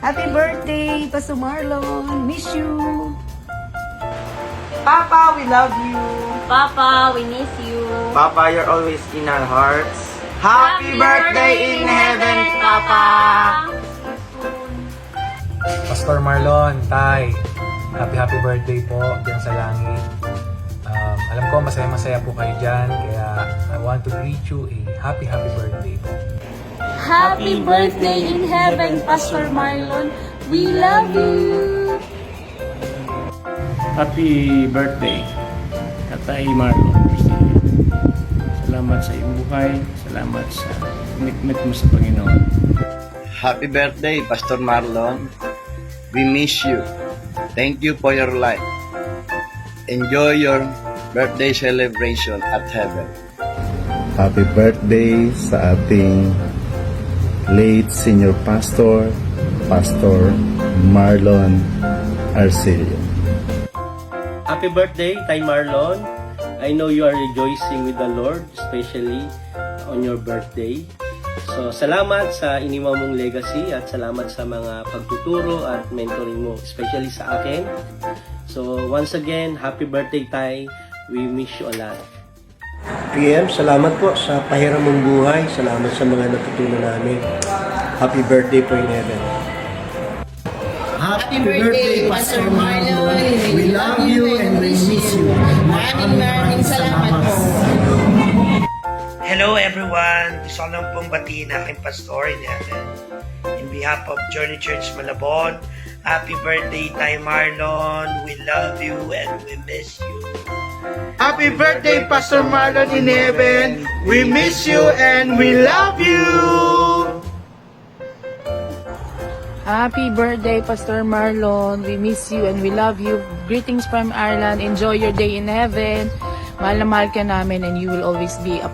Happy birthday, Pastor Marlon. Miss you. Papa, we love you. Papa, we miss you. Papa, you're always in our hearts. Happy birthday in heaven, Papa. Pastor Marlon, Tay, happy birthday po dyan sa langit. Alam ko masaya-masaya po kayo dyan, kaya I want to greet you a happy birthday po. Happy birthday in heaven, Pastor Marlon. We love you. Happy birthday, Tatay Marlon. Salamat sa iyong buhay. Salamat sa commitment mo sa Panginoon. Happy birthday, Pastor Marlon. We miss you. Thank you for your life. Enjoy your birthday celebration at heaven. Happy birthday sa ating late senior pastor, Pastor Marlon Arcilio. Happy birthday, Tay Marlon. I know you are rejoicing with the Lord, especially on your birthday. So, salamat sa iniwan mong legacy at salamat sa mga pagtuturo at mentoring mo, especially sa akin. So, once again, happy birthday, Tay. We miss you a lot. PM, salamat po sa pahiram mong buhay. Salamat sa mga natutunan namin. Happy birthday po in heaven. Happy birthday, Pastor Marlon. We love you and we miss you. Maraming salamat po. Hello everyone! Gusto ko lang pong batiin aking pastor in heaven. In behalf of Journey Church Malabon, happy birthday, Tay Marlon. We love you and we miss you. Happy birthday, Pastor Marlon in heaven. We miss you and we love you. Happy birthday, Pastor Marlon. We miss you and we love you. Greetings from Ireland. Enjoy your day in heaven. Mahal na mahal ka namin and you will always be a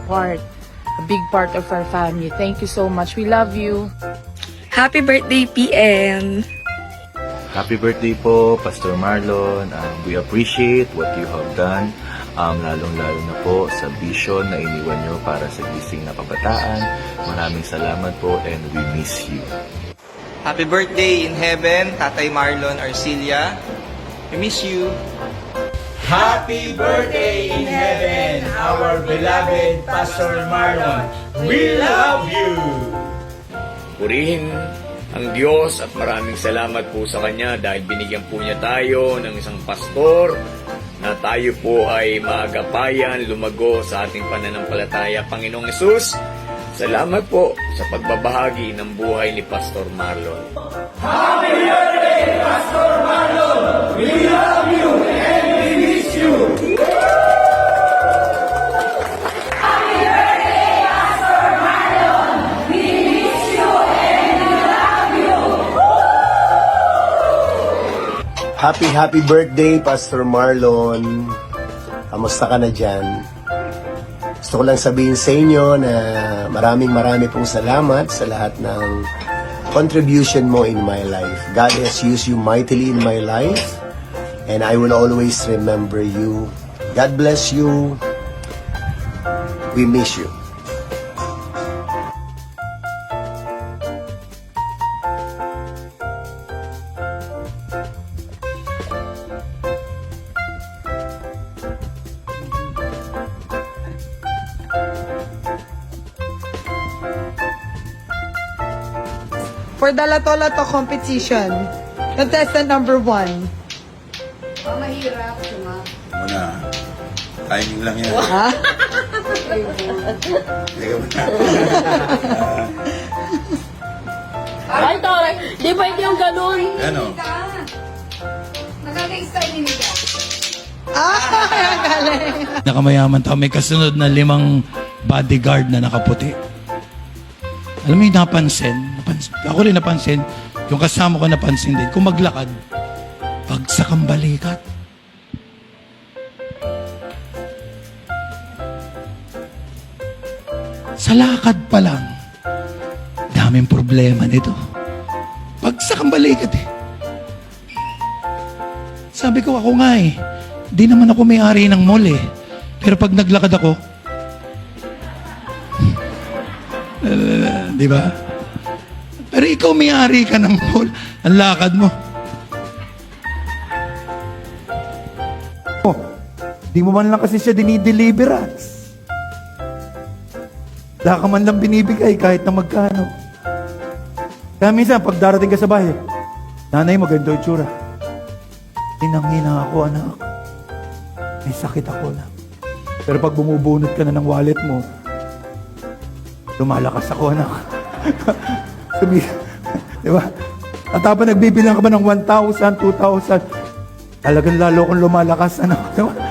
big part of our family. Thank you so much. We love you. Happy birthday, PM. Happy birthday po, Pastor Marlon. We appreciate what you have done, lalong-lalo na po sa vision na iniwan nyo para sa gising na kabataan. Maraming salamat po and we miss you. Happy birthday in heaven, Tatay Marlon Arcilla. We miss you. Happy birthday in heaven, our beloved Pastor Marlon. We love you. Purihin ang Diyos at maraming salamat po sa Kanya dahil binigyan po niya tayo ng isang pastor na tayo po ay maagapayan, lumago sa ating pananampalataya. Panginoong Hesus, salamat po sa pagbabahagi ng buhay ni Pastor Marlon. Happy birthday, Pastor Marlon. We love you and we miss you. Happy birthday, Pastor Marlon. We miss you and we love you. Happy birthday, Pastor Marlon. Kamusta ka na dyan? Gusto ko lang sabihin sa inyo na marami pong salamat sa lahat ng contribution mo in my life. God has used you mightily in my life and I will always remember you. God bless you. We miss you. For the Lato-Lato competition, contestant number 1. Mahirap, Muna, timing lang yan. Ha? Ay, Toray, di ba hindi yung ganun? Ano? Nakaka-excited nila. Ang galing. Nakamayaman tao, may kasunod na 5 bodyguard na nakaputi. Alam mo yung napansin, ako rin napansin, yung kasama ko napansin din, kung maglakad, pag sa kambalikat. Sa lakad pa lang, daming problema nito. Pag sa kambalikat eh. Sabi ko ako nga eh, di naman ako may-ari ng mall eh. Pero pag naglakad ako, di ba? Pero ikaw may-ari ka ng mall. Ang lakad mo. Di mo man lang kasi siya dinideliver ah. Wala ka man lang binibigay kahit na magkano. Kaya minsan, pag darating ka sa bahay, nanay mo, ganito yung tsura. Hinang-hina ako, anak. May sakit ako lang. Pero pag bumubunot ka na ng wallet mo, lumalakas ako, anak. Di ba? At habang nagbibilang ka ba ng 1,000, 2,000, talagang lalo kong lumalakas, anak. Di ba?